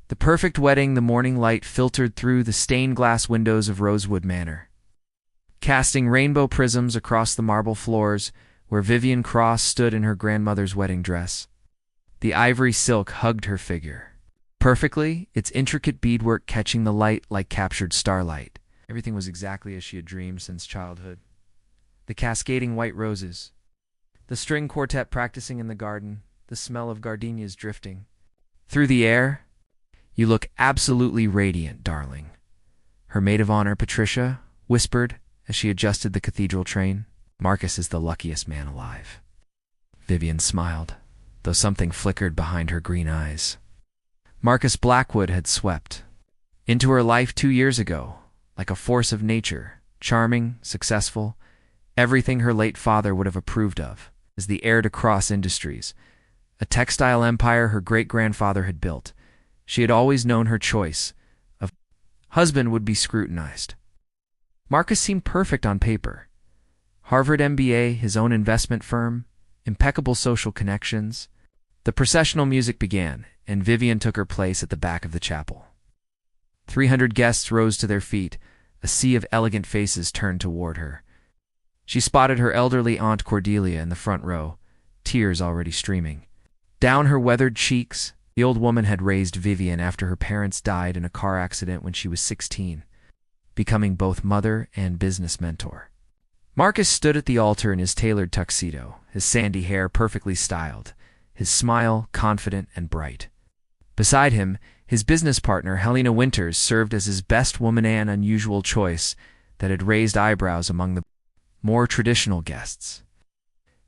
The perfect wedding, the morning light filtered through the stained glass windows of Rosewood Manor, casting rainbow prisms across the marble floors where Vivian Cross stood in her grandmother's wedding dress. The ivory silk hugged her figure perfectly, its intricate beadwork catching the light like captured starlight. Everything was exactly as she had dreamed since childhood. The cascading white roses, the string quartet practicing in the garden, the smell of gardenias drifting through the air. "You look absolutely radiant, darling," her maid of honor, Patricia, whispered as she adjusted the cathedral train. "Marcus is the luckiest man alive." Vivian smiled, though something flickered behind her green eyes. Marcus Blackwood had swept into her life 2 years ago, like a force of nature, charming, successful, everything her late father would have approved of. As the heir to Cross Industries, a textile empire her great-grandfather had built, she had always known her choice of husband would be scrutinized. Marcus seemed perfect on paper. Harvard MBA, his own investment firm, impeccable social connections. The processional music began, and Vivian took her place at the back of the chapel. 300 guests rose to their feet, a sea of elegant faces turned toward her. She spotted her elderly Aunt Cordelia in the front row, tears already streaming down her weathered cheeks. The old woman had raised Vivian after her parents died in a car accident when she was 16, becoming both mother and business mentor. Marcus stood at the altar in his tailored tuxedo, his sandy hair perfectly styled, his smile confident and bright. Beside him, his business partner, Helena Winters, served as his best woman, an unusual choice that had raised eyebrows among the more traditional guests.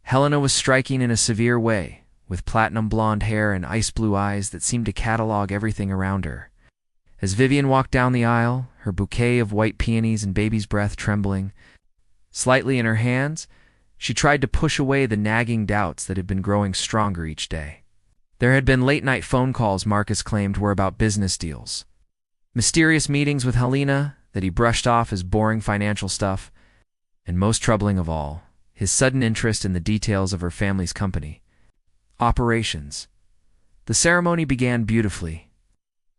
Helena was striking in a severe way, with platinum blonde hair and ice blue eyes that seemed to catalog everything around her. As Vivian walked down the aisle, her bouquet of white peonies and baby's breath trembling slightly in her hands, she tried to push away the nagging doubts that had been growing stronger each day. There had been late-night phone calls Marcus claimed were about business deals, mysterious meetings with Helena that he brushed off as boring financial stuff, and most troubling of all, his sudden interest in the details of her family's company operations. The ceremony began beautifully.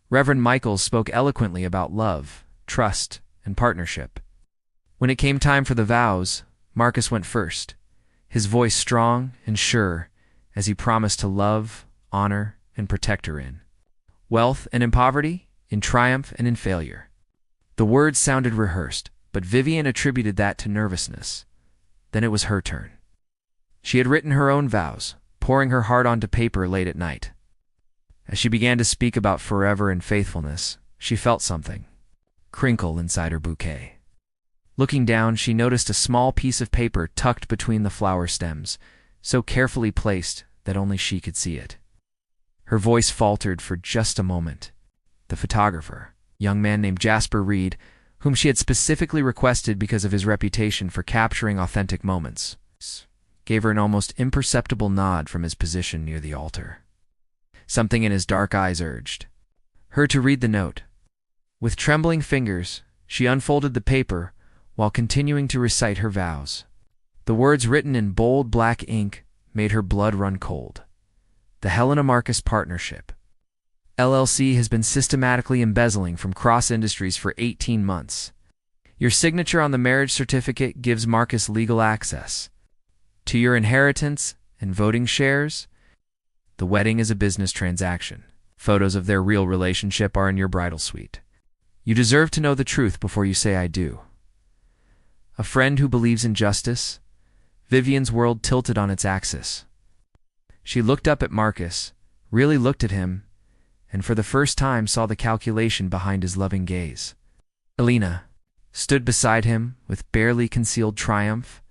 Reverend Michaels spoke eloquently about love, trust, and partnership. When it came time for the vows, Marcus went first, his voice strong and sure as he promised to love, honor, and protect her in wealth and in poverty, in triumph and in failure. The words sounded rehearsed, but Vivian attributed that to nervousness. Then it was her turn. She had written her own vows, pouring her heart onto paper late at night. As she began to speak about forever and faithfulness, she felt something crinkle inside her bouquet. Looking down, she noticed a small piece of paper tucked between the flower stems, so carefully placed that only she could see it. Her voice faltered for just a moment. The photographer, a young man named Jasper Reed, whom she had specifically requested because of his reputation for capturing authentic moments, gave her an almost imperceptible nod from his position near the altar. Something in his dark eyes urged her to read the note. With trembling fingers, she unfolded the paper while continuing to recite her vows. The words written in bold black ink made her blood run cold. The Helena Marcus Partnership, LLC, has been systematically embezzling from Cross Industries for 18 months. Your signature on the marriage certificate gives Marcus legal access to your inheritance and voting shares. The wedding is a business transaction. Photos of their real relationship are in your bridal suite. You deserve to know the truth before you say I do. A friend who believes in justice. Vivian's world tilted on its axis. She looked up at Marcus, really looked at him, and for the first time saw the calculation behind his loving gaze. Helena stood beside him with barely concealed triumph,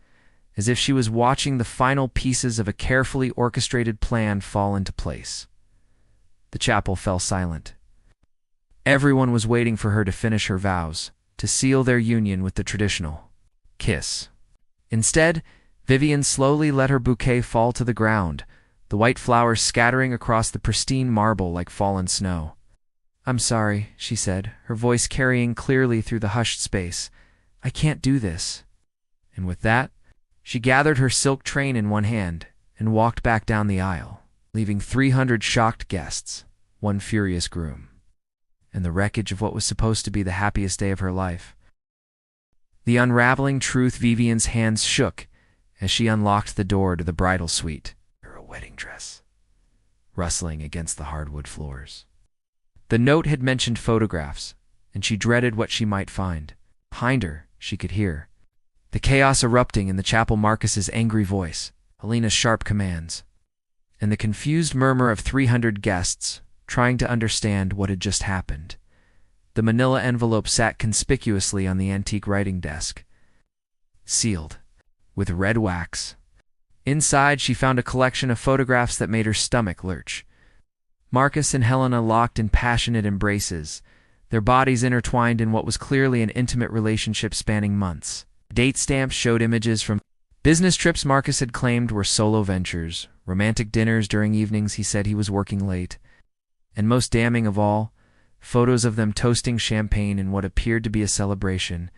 as if she was watching the final pieces of a carefully orchestrated plan fall into place. The chapel fell silent. Everyone was waiting for her to finish her vows, to seal their union with the traditional kiss. Instead, Vivian slowly let her bouquet fall to the ground, the white flowers scattering across the pristine marble like fallen snow. "I'm sorry," she said, her voice carrying clearly through the hushed space. "I can't do this." And with that, she gathered her silk train in one hand and walked back down the aisle, leaving 300 shocked guests, one furious groom. and the wreckage of what was supposed to be the happiest day of her life. The unraveling truth, Vivian's hands shook as she unlocked the door to the bridal suite, her wedding dress rustling against the hardwood floors. The note had mentioned photographs, and she dreaded what she might find. Behind her, she could hear the chaos erupting in the chapel, Marcus's angry voice, Helena's sharp commands, and the confused murmur of 300 guests trying to understand what had just happened. The manila envelope sat conspicuously on the antique writing desk, sealed with red wax. Inside, she found a collection of photographs that made her stomach lurch. Marcus and Helena locked in passionate embraces, their bodies intertwined in what was clearly an intimate relationship spanning months. Date stamps showed images from business trips Marcus had claimed were solo ventures, romantic dinners during evenings he said he was working late, and most damning of all, photos of them toasting champagne in what appeared to be a celebration,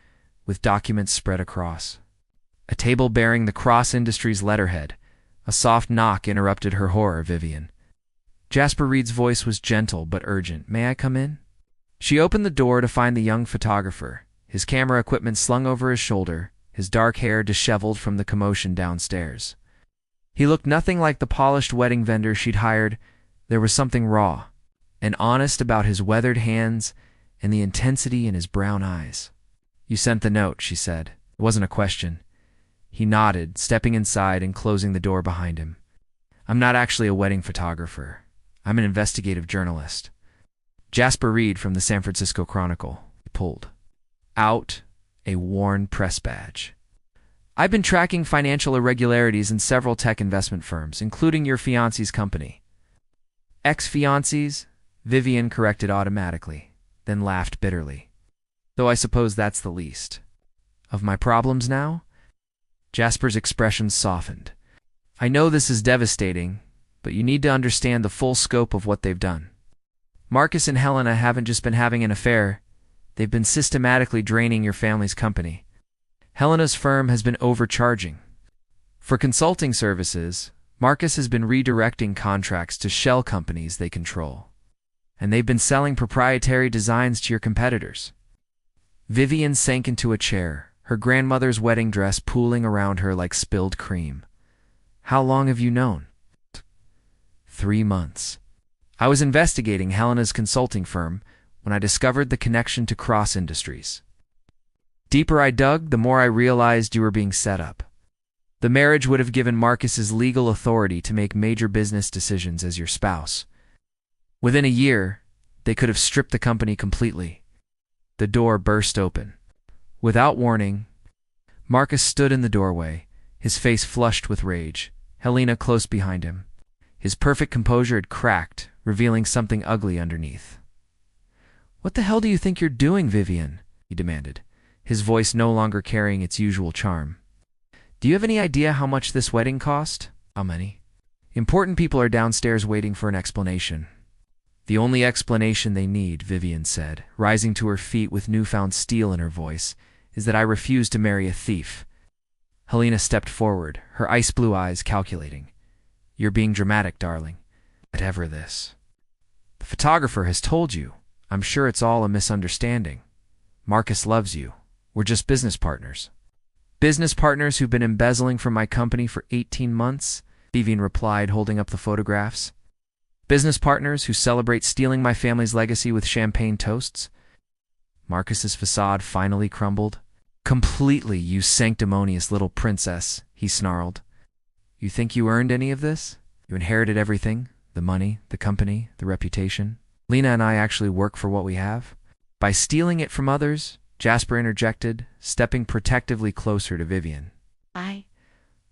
with documents spread across. A table bearing the Cross Industries letterhead. A soft knock interrupted her horror, Vivian. Jasper Reed's voice was gentle but urgent. "May I come in?" She opened the door to find the young photographer, his camera equipment slung over his shoulder, his dark hair disheveled from the commotion downstairs. He looked nothing like the polished wedding vendor she'd hired. There was something raw and honest about his weathered hands and the intensity in his brown eyes. "You sent the note," she said. It wasn't a question. He nodded, stepping inside and closing the door behind him. "I'm not actually a wedding photographer. I'm an investigative journalist." Jasper Reed from the San Francisco Chronicle pulled out a worn press badge. "I've been tracking financial irregularities in several tech investment firms, including your fiancé's company." "Ex-fiancé's?" Vivian corrected automatically, then laughed bitterly. "Though I suppose that's the least of my problems now?" Jasper's expression softened. "I know this is devastating, but you need to understand the full scope of what they've done. Marcus and Helena haven't just been having an affair. They've been systematically draining your family's company. Helena's firm has been overcharging. For consulting services, Marcus has been redirecting contracts to shell companies they control. And they've been selling proprietary designs to your competitors." Vivian sank into a chair, her grandmother's wedding dress pooling around her like spilled cream. "How long have you known?" 3 months. "I was investigating Helena's consulting firm when I discovered the connection to Cross Industries. Deeper I dug, the more I realized you were being set up. The marriage would have given Marcus's legal authority to make major business decisions as your spouse. Within a year, they could have stripped the company completely." The door burst open. Without warning, Marcus stood in the doorway, his face flushed with rage, Helena close behind him. His perfect composure had cracked, revealing something ugly underneath. "What the hell do you think you're doing, Vivian?" he demanded, his voice no longer carrying its usual charm. "Do you have any idea how much this wedding cost?" "How many?" "Important people are downstairs waiting for an explanation." "The only explanation they need," Vivian said, rising to her feet with newfound steel in her voice, "is that I refuse to marry a thief." Helena stepped forward, her ice-blue eyes calculating. "You're being dramatic, darling. Whatever this. The photographer has told you. I'm sure it's all a misunderstanding. Marcus loves you. We're just business partners." "Business partners who've been embezzling from my company for 18 months, Vivian replied, holding up the photographs. "Business partners who celebrate stealing my family's legacy with champagne toasts?" Marcus's facade finally crumbled. "Completely, you sanctimonious little princess," he snarled. "You think you earned any of this? You inherited everything, the money, the company, the reputation. Lena and I actually work for what we have." "By stealing it from others," Jasper interjected, stepping protectively closer to Vivian. I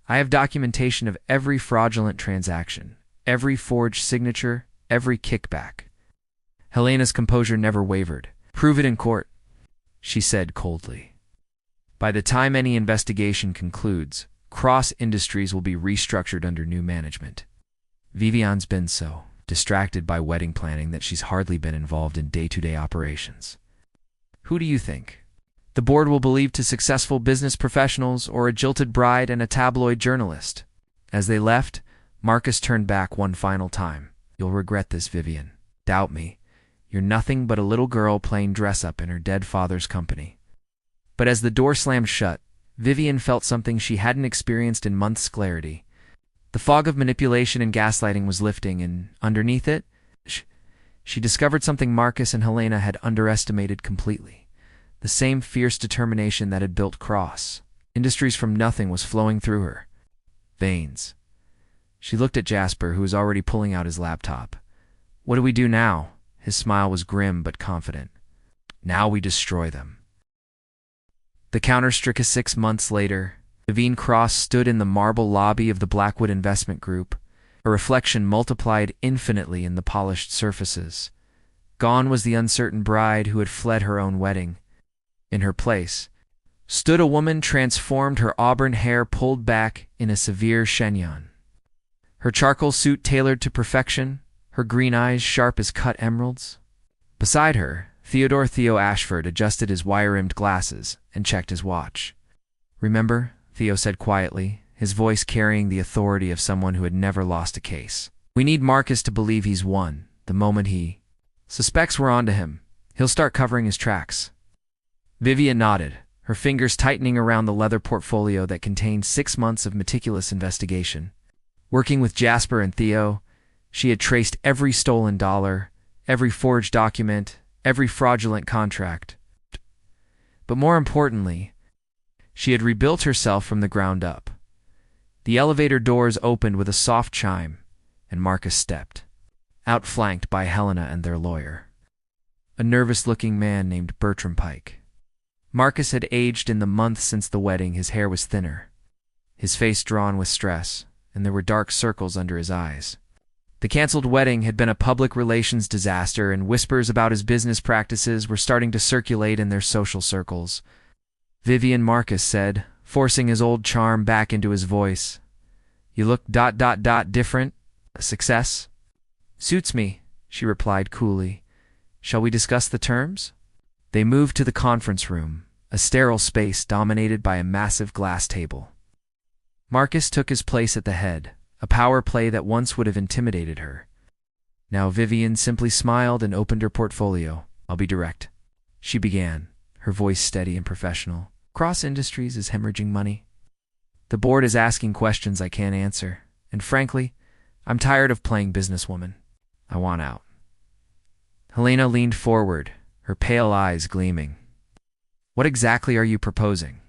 have documentation of every fraudulent transaction, every forged signature, every kickback." Helena's composure never wavered. "Prove it in court," she said coldly. "By the time any investigation concludes, Cross Industries will be restructured under new management. Vivian's been so distracted by wedding planning that she's hardly been involved in day-to-day operations. Who do you think the board will believe to successful business professionals or a jilted bride and a tabloid journalist?" As they left, Marcus turned back one final time. "You'll regret this, Vivian. Doubt me. You're nothing but a little girl playing dress-up in her dead father's company." But as the door slammed shut, Vivian felt something she hadn't experienced in months' clarity. The fog of manipulation and gaslighting was lifting, and underneath it, she discovered something Marcus and Helena had underestimated completely. The same fierce determination that had built Cross Industries from nothing was flowing through her veins. She looked at Jasper, who was already pulling out his laptop. "What do we do now?" His smile was grim but confident. "Now we destroy them." The counter-struck 6 months later. Vivian Cross stood in the marble lobby of the Blackwood Investment Group, a reflection multiplied infinitely in the polished surfaces. Gone was the uncertain bride who had fled her own wedding. In her place stood a woman transformed, her auburn hair pulled back in a severe chignon, her charcoal suit tailored to perfection, her green eyes sharp as cut emeralds. Beside her, Theo Ashford adjusted his wire-rimmed glasses and checked his watch. "Remember," Theo said quietly, his voice carrying the authority of someone who had never lost a case. "We need Marcus to believe he's won. The moment he suspects we're onto him, he'll start covering his tracks." Vivian nodded, her fingers tightening around the leather portfolio that contained 6 months of meticulous investigation. Working with Jasper and Theo, she had traced every stolen dollar, every forged document, every fraudulent contract. But more importantly, she had rebuilt herself from the ground up. The elevator doors opened with a soft chime, and Marcus stepped, outflanked by Helena and their lawyer, a nervous-looking man named Bertram Pike. Marcus had aged in the months since the wedding. His hair was thinner, his face drawn with stress, and there were dark circles under his eyes. The canceled wedding had been a public relations disaster, and whispers about his business practices were starting to circulate in their social circles. "Vivian," Marcus said, forcing his old charm back into his voice. "You look different. A success?" "Suits me," she replied coolly. "Shall we discuss the terms?" They moved to the conference room, a sterile space dominated by a massive glass table. Marcus took his place at the head, a power play that once would have intimidated her. Now Vivian simply smiled and opened her portfolio. "I'll be direct," she began, her voice steady and professional. "Cross Industries is hemorrhaging money. The board is asking questions I can't answer, and frankly, I'm tired of playing businesswoman. I want out." Helena leaned forward, her pale eyes gleaming. "What exactly are you proposing?"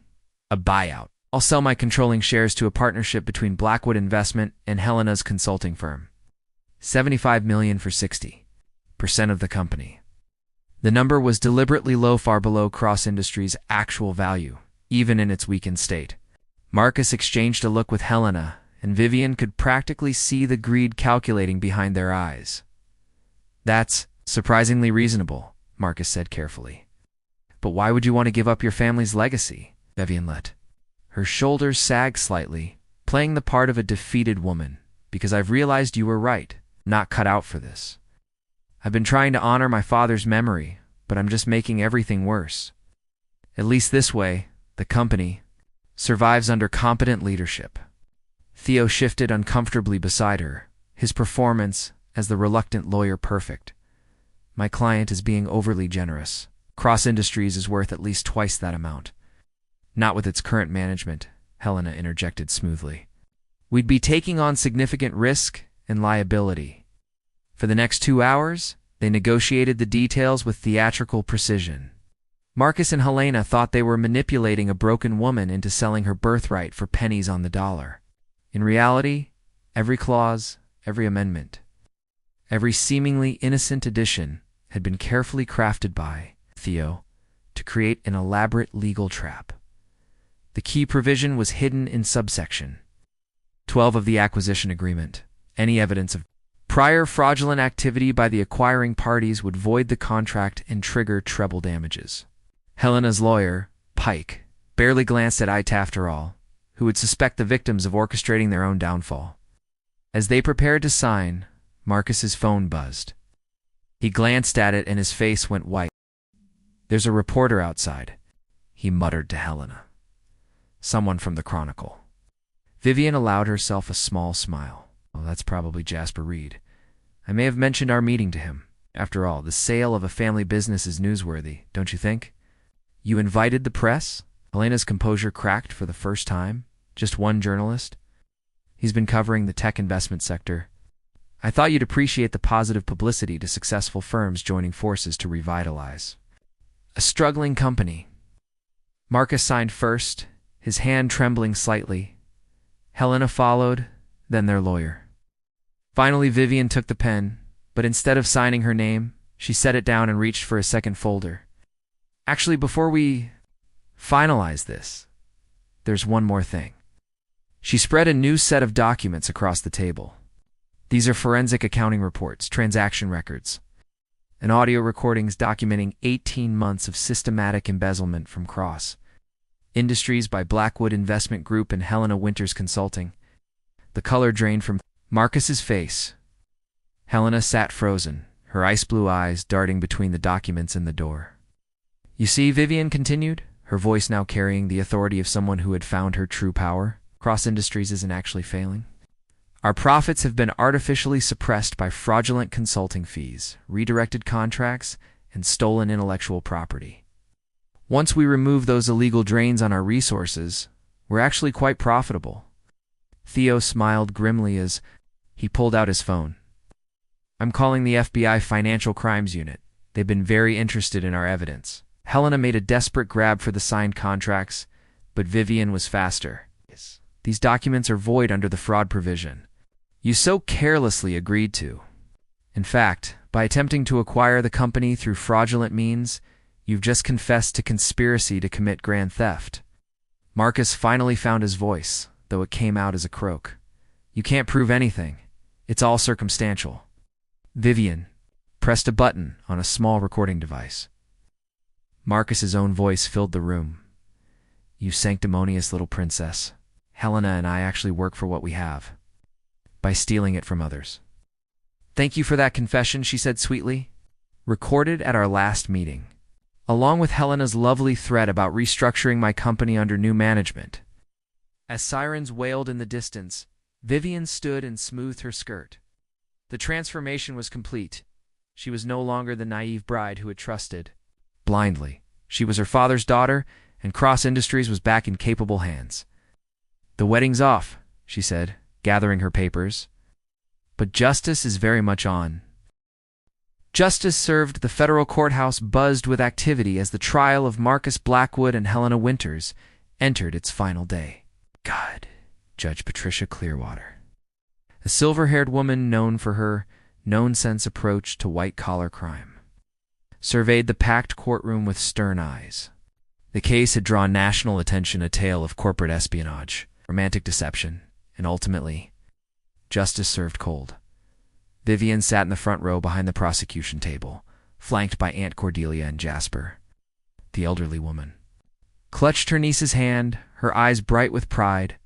"A buyout. I'll sell my controlling shares to a partnership between Blackwood Investment and Helena's consulting firm. $75 million for 60% of the company." The number was deliberately low, far below Cross Industries' actual value, even in its weakened state. Marcus exchanged a look with Helena, and Vivian could practically see the greed calculating behind their eyes. "That's surprisingly reasonable," Marcus said carefully. "But why would you want to give up your family's legacy?" Vivian let her shoulders sag slightly, playing the part of a defeated woman. "Because I've realized you were right, not cut out for this. I've been trying to honor my father's memory, but I'm just making everything worse. At least this way, the company survives under competent leadership." Theo shifted uncomfortably beside her, his performance as the reluctant lawyer perfect. "My client is being overly generous. Cross Industries is worth at least twice that amount." "Not with its current management," Helena interjected smoothly. "We'd be taking on significant risk and liability." For the next 2 hours, they negotiated the details with theatrical precision. Marcus and Helena thought they were manipulating a broken woman into selling her birthright for pennies on the dollar. In reality, every clause, every amendment, every seemingly innocent addition had been carefully crafted by Theo to create an elaborate legal trap. The key provision was hidden in subsection 12 of the acquisition agreement. Any evidence of prior fraudulent activity by the acquiring parties would void the contract and trigger treble damages. Helena's lawyer, Pike, barely glanced at after all, who would suspect the victims of orchestrating their own downfall. As they prepared to sign, Marcus's phone buzzed. He glanced at it and his face went white. "There's a reporter outside," he muttered to Helena. "Someone from the Chronicle." Vivian allowed herself a small smile. "Well, that's probably Jasper Reed. I may have mentioned our meeting to him." After all, the sale of a family business is newsworthy, don't you think? You invited the press? Helena's composure cracked for the first time. Just one journalist? He's been covering the tech investment sector. I thought you'd appreciate the positive publicity to successful firms joining forces to revitalize a struggling company. Marcus signed first, his hand trembling slightly. Helena followed, then their lawyer. Finally, Vivian took the pen, but instead of signing her name, she set it down and reached for a second folder. Actually, before we finalize this, there's one more thing. She spread a new set of documents across the table. These are forensic accounting reports, transaction records, and audio recordings documenting 18 months of systematic embezzlement from Cross Industries by Blackwood Investment Group and Helena Winters Consulting. The color drained from Marcus's face. Helena sat frozen, her ice-blue eyes darting between the documents and the door. You see, Vivian continued, her voice now carrying the authority of someone who had found her true power. Cross Industries isn't actually failing. Our profits have been artificially suppressed by fraudulent consulting fees, redirected contracts, and stolen intellectual property. Once we remove those illegal drains on our resources, we're actually quite profitable. Theo smiled grimly as he pulled out his phone. I'm calling the FBI Financial Crimes Unit. They've been very interested in our evidence. Helena made a desperate grab for the signed contracts, but Vivian was faster. These documents are void under the fraud provision you so carelessly agreed to. In fact, by attempting to acquire the company through fraudulent means, you've just confessed to conspiracy to commit grand theft. Marcus finally found his voice, though it came out as a croak. You can't prove anything. It's all circumstantial. Vivian pressed a button on a small recording device. Marcus's own voice filled the room. You sanctimonious little princess. Helena and I actually work for what we have, by stealing it from others. Thank you for that confession, she said sweetly. Recorded at our last meeting, along with Helena's lovely threat about restructuring my company under new management. As sirens wailed in the distance, Vivian stood and smoothed her skirt. The transformation was complete. She was no longer the naive bride who had trusted blindly. She was her father's daughter, and Cross Industries was back in capable hands. The wedding's off, she said, gathering her papers. But justice is very much on. Justice served. The federal courthouse buzzed with activity as the trial of Marcus Blackwood and Helena Winters entered its final day. God, Judge Patricia Clearwater, a silver-haired woman known for her known-sense approach to white-collar crime, surveyed the packed courtroom with stern eyes. The case had drawn national attention, a tale of corporate espionage, romantic deception, and ultimately, justice served cold. Vivian sat in the front row behind the prosecution table, flanked by Aunt Cordelia and Jasper. The elderly woman clutched her niece's hand, her eyes bright with pride,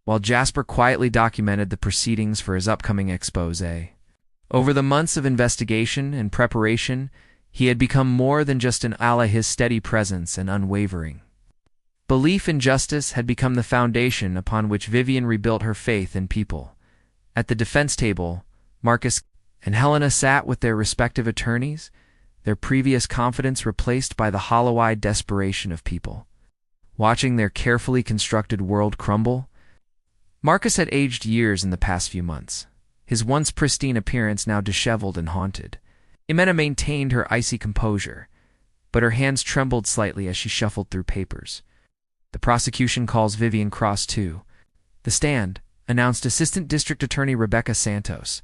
while Jasper quietly documented the proceedings for his upcoming exposé. Over the months of investigation and preparation, he had become more than just an ally. His steady presence and unwavering belief in justice had become the foundation upon which Vivian rebuilt her faith in people. At the defense table, Marcus and Helena sat with their respective attorneys, their previous confidence replaced by the hollow-eyed desperation of people watching their carefully constructed world crumble. Marcus had aged years in the past few months, his once pristine appearance now disheveled and haunted. Jimena maintained her icy composure, but her hands trembled slightly as she shuffled through papers. The prosecution calls Vivian Cross to the stand, announced Assistant District Attorney Rebecca Santos,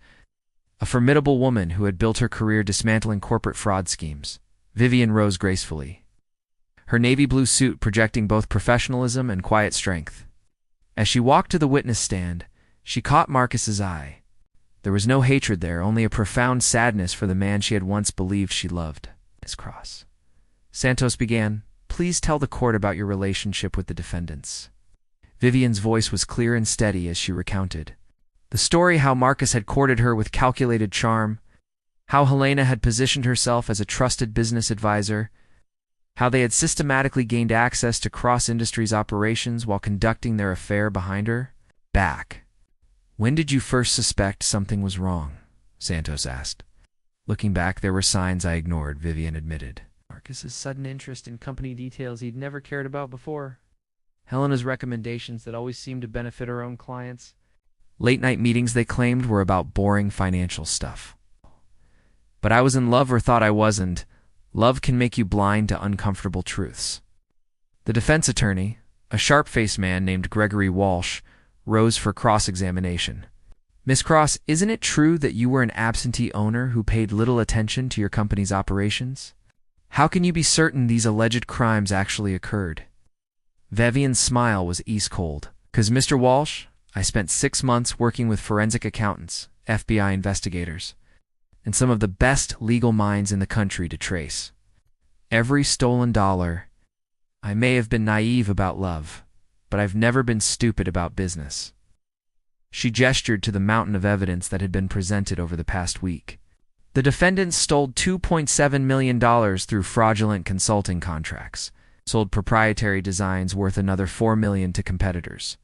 a formidable woman who had built her career dismantling corporate fraud schemes. Vivian rose gracefully, her navy blue suit projecting both professionalism and quiet strength. As she walked to the witness stand, she caught Marcus's eye. There was no hatred there, only a profound sadness for the man she had once believed she loved. Miss Cross, Santos began, please tell the court about your relationship with the defendants. Vivian's voice was clear and steady as she recounted the story, how Marcus had courted her with calculated charm, how Helena had positioned herself as a trusted business advisor, how they had systematically gained access to Cross Industries operations while conducting their affair behind her back. When did you first suspect something was wrong? Santos asked. Looking back, there were signs I ignored, Vivian admitted. Marcus's sudden interest in company details he'd never cared about before. Helena's recommendations that always seemed to benefit her own clients. Late-night meetings, they claimed, were about boring financial stuff. But I was in love, or thought I wasn't. Love can make you blind to uncomfortable truths. The defense attorney, a sharp-faced man named Gregory Walsh, rose for cross-examination. Miss Cross, isn't it true that you were an absentee owner who paid little attention to your company's operations? How can you be certain these alleged crimes actually occurred? Vivian's smile was ice-cold. "'Cause, Mr. Walsh, I spent 6 months working with forensic accountants, FBI investigators, and some of the best legal minds in the country to trace every stolen dollar. I may have been naive about love, but I've never been stupid about business." She gestured to the mountain of evidence that had been presented over the past week. The defendants stole $2.7 million through fraudulent consulting contracts, sold proprietary designs worth another $4 million to competitors,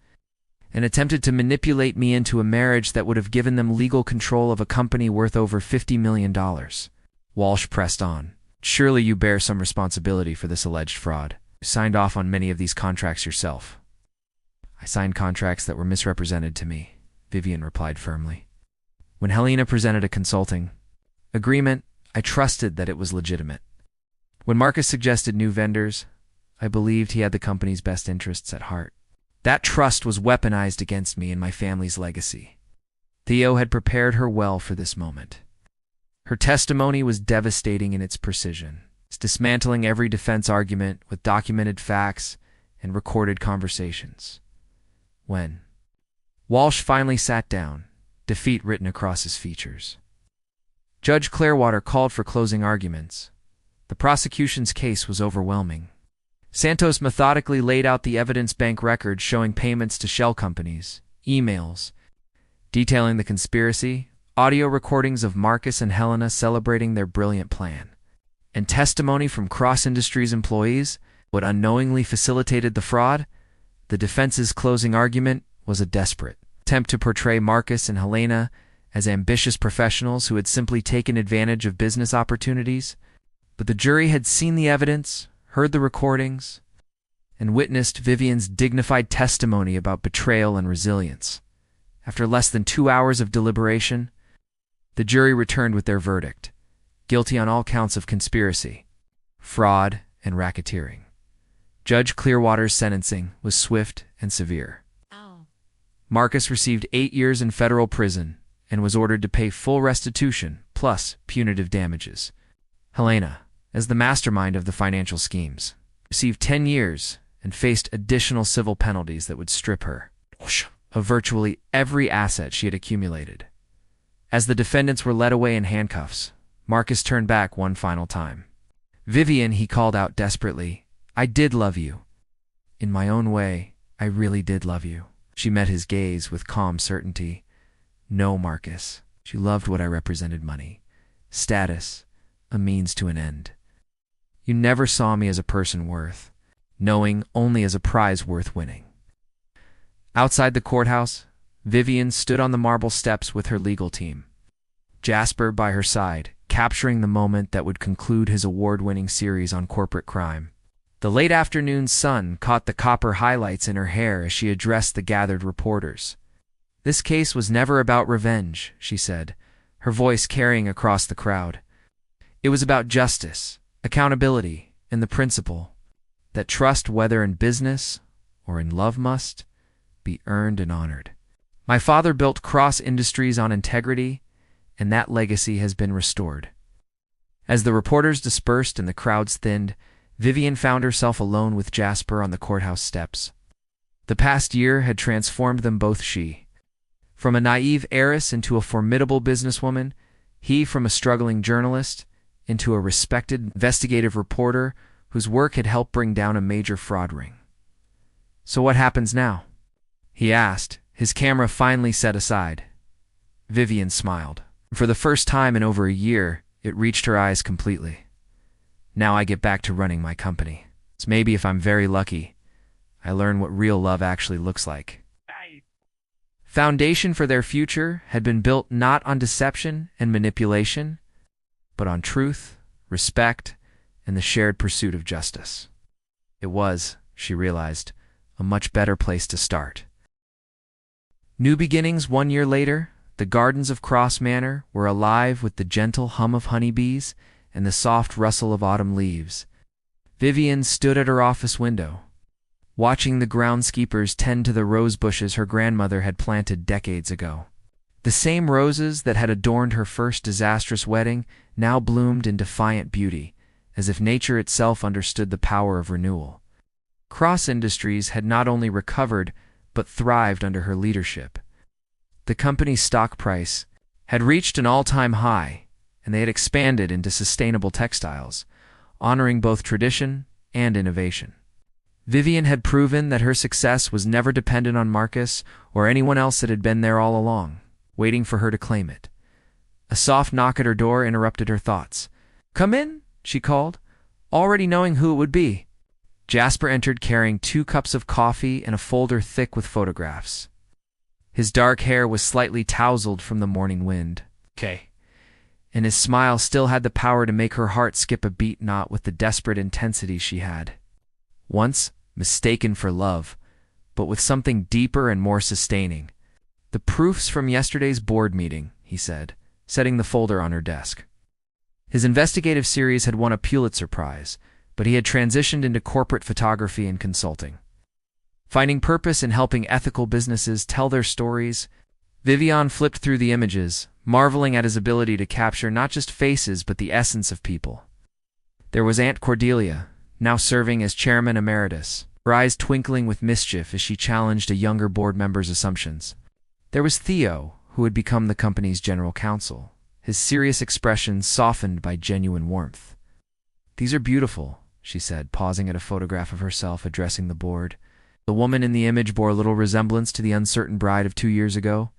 and attempted to manipulate me into a marriage that would have given them legal control of a company worth over $50 million. Walsh pressed on. "Surely you bear some responsibility for this alleged fraud. You signed off on many of these contracts yourself." "I signed contracts that were misrepresented to me," Vivian replied firmly. "When Helena presented a consulting agreement, I trusted that it was legitimate. When Marcus suggested new vendors, I believed he had the company's best interests at heart. That trust was weaponized against me and my family's legacy. Theo had prepared her well for this moment. Her testimony was devastating in its precision, dismantling every defense argument with documented facts and recorded conversations. When Walsh finally sat down, defeat written across his features. Judge Clearwater called for closing arguments. The prosecution's case was overwhelming. Santos methodically laid out the evidence bank records showing payments to shell companies, emails detailing the conspiracy, audio recordings of Marcus and Helena celebrating their brilliant plan, and testimony from Cross Industries employees who had unknowingly facilitated the fraud. The defense's closing argument was a desperate attempt to portray Marcus and Helena as ambitious professionals who had simply taken advantage of business opportunities. But the jury had seen the evidence, heard the recordings, and witnessed Vivian's dignified testimony about betrayal and resilience. After less than 2 hours of deliberation, the jury returned with their verdict: guilty on all counts of conspiracy, fraud, and racketeering. Judge Clearwater's sentencing was swift and severe. Marcus received 8 years in federal prison and was ordered to pay full restitution plus punitive damages. Helena, as the mastermind of the financial schemes, received 10 years and faced additional civil penalties that would strip her of virtually every asset she had accumulated. As the defendants were led away in handcuffs, Marcus turned back one final time. "Vivian," he called out desperately, "I did love you. In my own way, I really did love you." She met his gaze with calm certainty. "No, Marcus. She loved what I represented: money, status, a means to an end. You never saw me as a person worth knowing, only as a prize worth winning." Outside the courthouse, Vivian stood on the marble steps with her legal team, Jasper by her side, capturing the moment that would conclude his award-winning series on corporate crime. The late afternoon sun caught the copper highlights in her hair as she addressed the gathered reporters. "This case was never about revenge," she said, her voice carrying across the crowd. "It was about justice, accountability, and the principle that trust, whether in business or in love, must be earned and honored. My father built Cross Industries on integrity, and that legacy has been restored." As the reporters dispersed and the crowds thinned, Vivian found herself alone with Jasper on the courthouse steps. The past year had transformed them both. She, from a naive heiress into a formidable businesswoman, he from a struggling journalist into a respected investigative reporter whose work had helped bring down a major fraud ring. "So what happens now?" he asked, his camera finally set aside. Vivian smiled. For the first time in over a year, it reached her eyes completely. "Now I get back to running my company. So maybe if I'm very lucky, I learn what real love actually looks like." Foundation for their future had been built not on deception and manipulation, but on truth, respect, and the shared pursuit of justice. It was, she realized, a much better place to start. New beginnings 1 year later, the gardens of Cross Manor were alive with the gentle hum of honeybees and the soft rustle of autumn leaves. Vivian stood at her office window, watching the groundskeepers tend to the rose bushes her grandmother had planted decades ago. The same roses that had adorned her first disastrous wedding now bloomed in defiant beauty, as if nature itself understood the power of renewal. Cross Industries had not only recovered, but thrived under her leadership. The company's stock price had reached an all-time high, and they had expanded into sustainable textiles, honoring both tradition and innovation. Vivian had proven that her success was never dependent on Marcus or anyone else that had been there all along, waiting for her to claim it. A soft knock at her door interrupted her thoughts. "Come in," she called, already knowing who it would be. Jasper entered carrying 2 cups of coffee and a folder thick with photographs. His dark hair was slightly tousled from the morning wind. "Okay." And his smile still had the power to make her heart skip a beat, not with the desperate intensity she had once mistaken for love, but with something deeper and more sustaining. "The proofs from yesterday's board meeting," he said, setting the folder on her desk. His investigative series had won a Pulitzer Prize, but he had transitioned into corporate photography and consulting. Finding purpose in helping ethical businesses tell their stories, Vivian flipped through the images, marveling at his ability to capture not just faces but the essence of people. There was Aunt Cordelia, now serving as chairman emeritus, her eyes twinkling with mischief as she challenged a younger board member's assumptions. There was Theo, who had become the company's general counsel, his serious expression softened by genuine warmth. "These are beautiful," she said, pausing at a photograph of herself addressing the board. The woman in the image bore little resemblance to the uncertain bride of 2 years ago.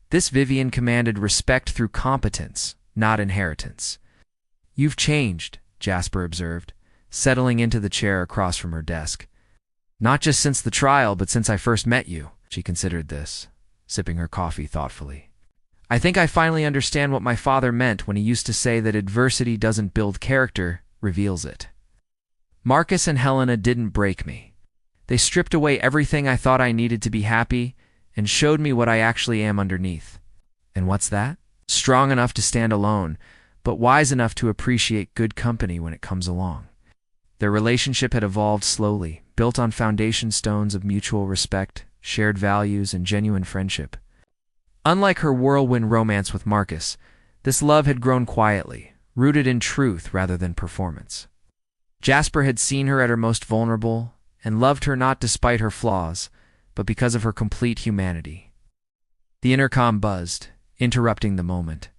This Vivian commanded respect through competence, not inheritance. "You've changed," Jasper observed, settling into the chair across from her desk. "Not just since the trial, but since I first met you." She considered this, sipping her coffee thoughtfully. "I think I finally understand what my father meant when he used to say that adversity doesn't build character, reveals it. Marcus and Helena didn't break me. They stripped away everything I thought I needed to be happy and showed me what I actually am underneath. And what's that? Strong enough to stand alone, but wise enough to appreciate good company when it comes along." Their relationship had evolved slowly, built on foundation stones of mutual respect, shared values, and genuine friendship. Unlike her whirlwind romance with Marcus, this love had grown quietly, rooted in truth rather than performance. Jasper had seen her at her most vulnerable and loved her not despite her flaws, but because of her complete humanity. The intercom buzzed, interrupting the moment.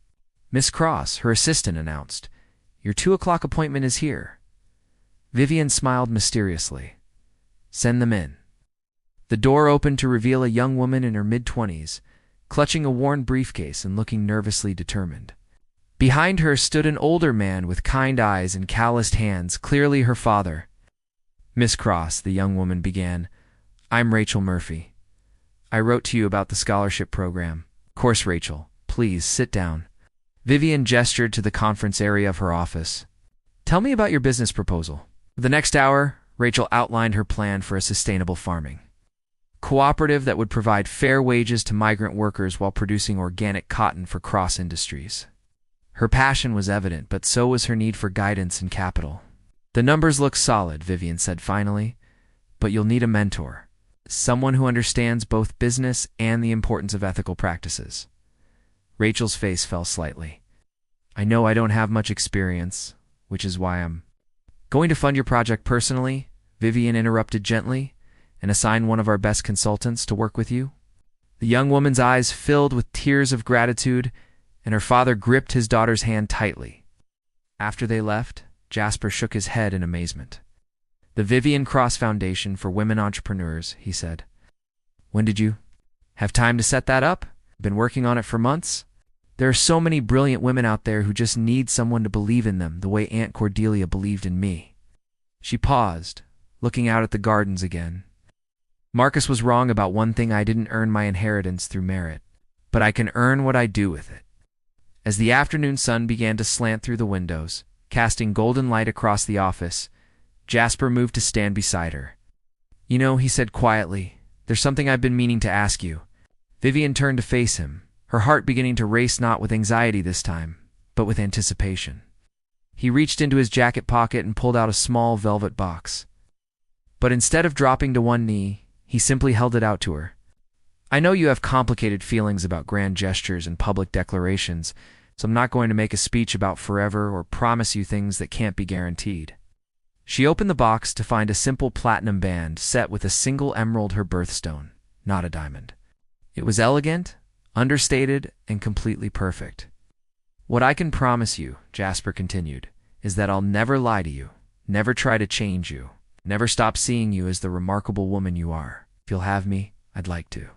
"Miss Cross," her assistant announced, "your 2 o'clock appointment is here." Vivian smiled mysteriously. "Send them in." The door opened to reveal a young woman in her mid-20s, clutching a worn briefcase and looking nervously determined. Behind her stood an older man with kind eyes and calloused hands, clearly her father. "Miss Cross," the young woman began, "I'm Rachel Murphy. I wrote to you about the scholarship program." "Of course, Rachel. Please, sit down." Vivian gestured to the conference area of her office. "Tell me about your business proposal." For the next hour, Rachel outlined her plan for a sustainable farming cooperative that would provide fair wages to migrant workers while producing organic cotton for Cross Industries. Her passion was evident, but so was her need for guidance and capital. "The numbers look solid," Vivian said finally, "but you'll need a mentor, someone who understands both business and the importance of ethical practices." Rachel's face fell slightly. "I know I don't have much experience, which is why I'm going to fund your project personally," Vivian interrupted gently, "and assign one of our best consultants to work with you." The young woman's eyes filled with tears of gratitude, and her father gripped his daughter's hand tightly. After they left, Jasper shook his head in amazement. "The Vivian Cross Foundation for Women Entrepreneurs," he said. "When did you have time to set that up? Been working on it for months? There are so many brilliant women out there who just need someone to believe in them the way Aunt Cordelia believed in me." She paused, looking out at the gardens again. "Marcus was wrong about one thing. I didn't earn my inheritance through merit, but I can earn what I do with it. As the afternoon sun began to slant through the windows, casting golden light across the office, Jasper moved to stand beside her. "You know," he said quietly, "there's something I've been meaning to ask you." Vivian turned to face him, her heart beginning to race not with anxiety this time, but with anticipation. He reached into his jacket pocket and pulled out a small velvet box. But instead of dropping to one knee, he simply held it out to her. "I know you have complicated feelings about grand gestures and public declarations, so I'm not going to make a speech about forever or promise you things that can't be guaranteed." She opened the box to find a simple platinum band set with a single emerald, her birthstone, not a diamond. It was elegant, understated, and completely perfect. "What I can promise you," Jasper continued, "is that I'll never lie to you, never try to change you, never stop seeing you as the remarkable woman you are. If you'll have me, I'd like to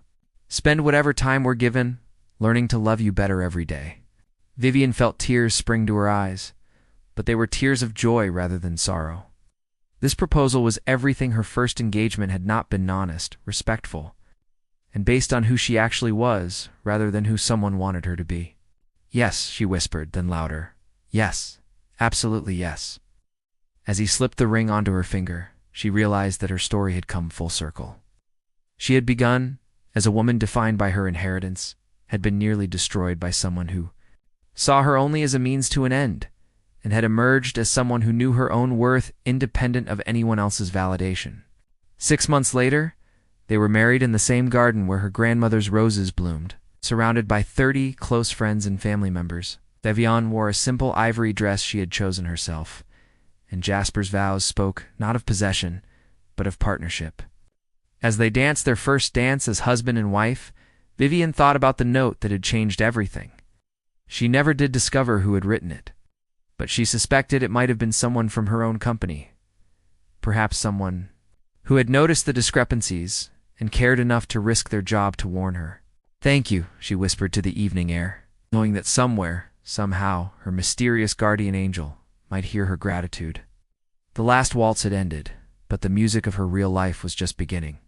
spend whatever time we're given learning to love you better every day." Vivian felt tears spring to her eyes, but they were tears of joy rather than sorrow. This proposal was everything her first engagement had not been: honest, respectful, and based on who she actually was rather than who someone wanted her to be. "Yes," she whispered, then louder. "Yes, absolutely yes." As he slipped the ring onto her finger, she realized that her story had come full circle. She had begun as a woman defined by her inheritance, had been nearly destroyed by someone who saw her only as a means to an end, and had emerged as someone who knew her own worth independent of anyone else's validation. 6 months later, they were married in the same garden where her grandmother's roses bloomed, surrounded by 30 close friends and family members. Vivian wore a simple ivory dress she had chosen herself, and Jasper's vows spoke not of possession, but of partnership. As they danced their first dance as husband and wife, Vivian thought about the note that had changed everything. She never did discover who had written it, but she suspected it might have been someone from her own company, perhaps someone who had noticed the discrepancies and cared enough to risk their job to warn her. "Thank you," she whispered to the evening air, knowing that somewhere, somehow, her mysterious guardian angel might hear her gratitude. The last waltz had ended, but the music of her real life was just beginning.